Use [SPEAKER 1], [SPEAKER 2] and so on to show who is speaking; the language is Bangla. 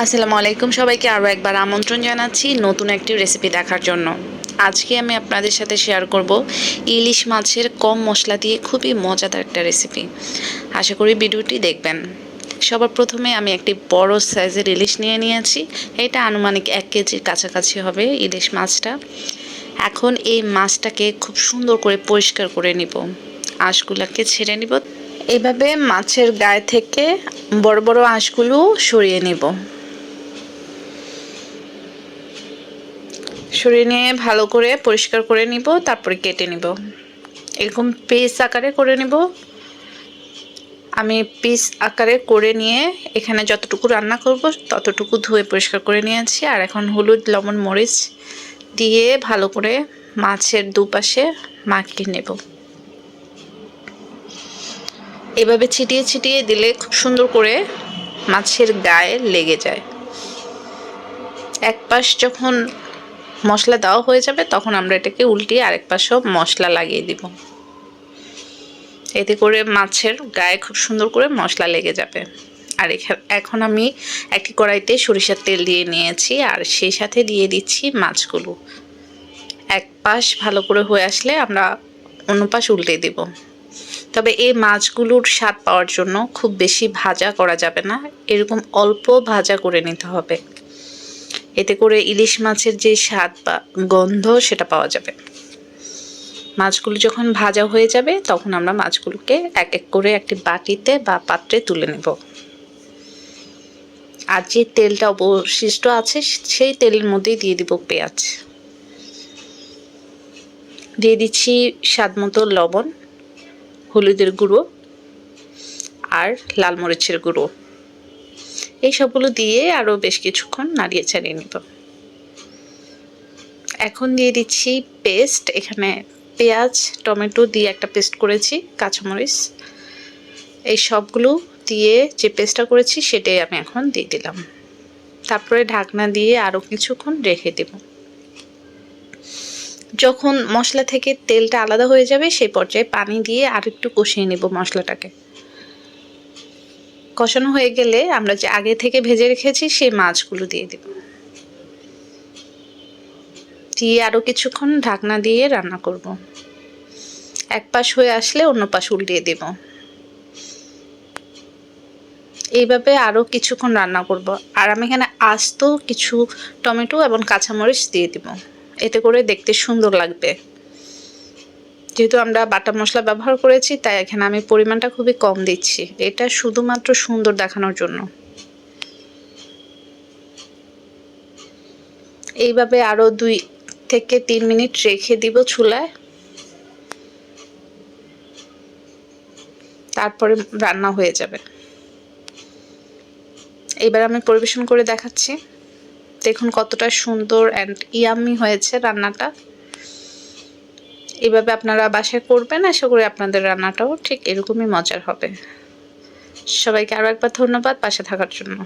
[SPEAKER 1] আসসালামু আলাইকুম, সবাইকে আরও একবার আমন্ত্রণ জানাচ্ছি নতুন একটি রেসিপি দেখার জন্য। আজকে আমি আপনাদের সাথে শেয়ার করব ইলিশ মাছের কম মশলা দিয়ে খুবই মজাদার একটা রেসিপি। আশা করি ভিডিওটি দেখবেন। সবার প্রথমে আমি একটি বড় সাইজের ইলিশ নিয়ে নিয়েছি। এটা আনুমানিক 1 কেজির কাছাকাছি হবে ইলিশ মাছটা। এখন এই মাছটাকে খুব সুন্দর করে পরিষ্কার করে নিব, আঁশগুলোকে ছেড়ে নিব। এভাবে মাছের গায়ে থেকে বড় বড় আঁশগুলো সরিয়ে নিব। সরিয়ে নিয়ে ভালো করে পরিষ্কার করে নিব, তারপরে কেটে নিব। এরকম পিস আকারে করে নিব। আমি পিস আকারে করে নিয়ে এখানে যতটুকু রান্না করব ততটুকু ধুয়ে পরিষ্কার করে নিয়েছি। আর এখন হলুদ, লবণ, মরিচ দিয়ে ভালো করে মাছের দুপাশে মাখিয়ে নেব। এভাবে ছিটিয়ে ছিটিয়ে দিলে খুব সুন্দর করে মাছের গায়ে লেগে যায়। এক পাশ যখন মশলা দেওয়া হয়ে যাবে তখন আমরা এটাকে উল্টিয়ে আরেক পাশেও মশলা লাগিয়ে দিব। এতে করে মাছের গায়ে খুব সুন্দর করে মশলা লেগে যাবে। আর এখন আমি একটি কড়াইতে সরিষার তেল দিয়ে নিয়েছি, আর সেই সাথে দিয়ে দিচ্ছি মাছগুলো। এক পাশ ভালো করে হয়ে আসলে আমরা অন্য পাশ উল্টে দেব। তবে এই মাছগুলোর স্বাদ পাওয়ার জন্য খুব বেশি ভাজা করা যাবে না, এরকম অল্প ভাজা করে নিতে হবে। এতে করে ইলিশ মাছের যে স্বাদ বা গন্ধ সেটা পাওয়া যাবে। মাছগুলো যখন ভাজা হয়ে যাবে তখন আমরা মাছগুলোকে এক এক করে একটি বাটিতে বা পাত্রে তুলে নেব। আর যে তেলটা অবশিষ্ট আছে সেই তেলের মধ্যেই দিয়ে দিব পেঁয়াজ। দিয়ে দিচ্ছি স্বাদ মতো লবণ, হলুদের গুঁড়ো আর লাল মরিচের গুঁড়ো। এই সবগুলো দিয়ে আরও বেশ কিছুক্ষণ নাড়িয়ে চাড়িয়ে নেব। এখন দিয়ে দিচ্ছি পেস্ট। এখানে পেঁয়াজ, টমেটো দিয়ে একটা পেস্ট করেছি, কাঁচামরিচ, এই সবগুলো দিয়ে যে পেস্টটা করেছি সেটাই আমি এখন দিয়ে দিলাম। তারপরে ঢাকনা দিয়ে আরও কিছুক্ষণ রেখে দেব। যখন মশলা থেকে তেলটা আলাদা হয়ে যাবে সেই পর্যায়ে পানি দিয়ে আর একটু কষিয়ে নেব মশলাটাকে। কষানো হয়ে গেলে আমরা যে আগে থেকে ভেজে রেখেছি সেই মাছগুলো দিয়ে দেব। দিয়ে আরও কিছুক্ষণ ঢাকনা দিয়ে রান্না করব। এক পাশ হয়ে আসলে অন্য পাশ উল্টিয়ে দেব। এইভাবে আরও কিছুক্ষণ রান্না করব। আর আমি এখানে আস্ত কিছু টমেটো এবং কাঁচামরিচ দিয়ে দিব, এতে করে দেখতে সুন্দর লাগবে। যেহেতু আমরা বাটা মশলা ব্যবহার করেছি তাই এখানে আমি পরিমাণটা খুবই কম দিচ্ছি, এটা শুধুমাত্র সুন্দর দেখানোর জন্য। এইভাবে আরও 2 থেকে 3 মিনিট রেখে দিব চুলায়, তারপরে রান্না হয়ে যাবে। এবার আমি পরিবেশন করে দেখাচ্ছি। দেখুন কতটা সুন্দর অ্যান্ড ইয়াম্মি হয়েছে রান্নাটা। এভাবে আপনারা বাসায় করবেন, আশা করি আপনাদের রান্নাটাও ঠিক এরকমই মজার হবে। সবাইকে আরও একবার ধন্যবাদ পাশে থাকার জন্য।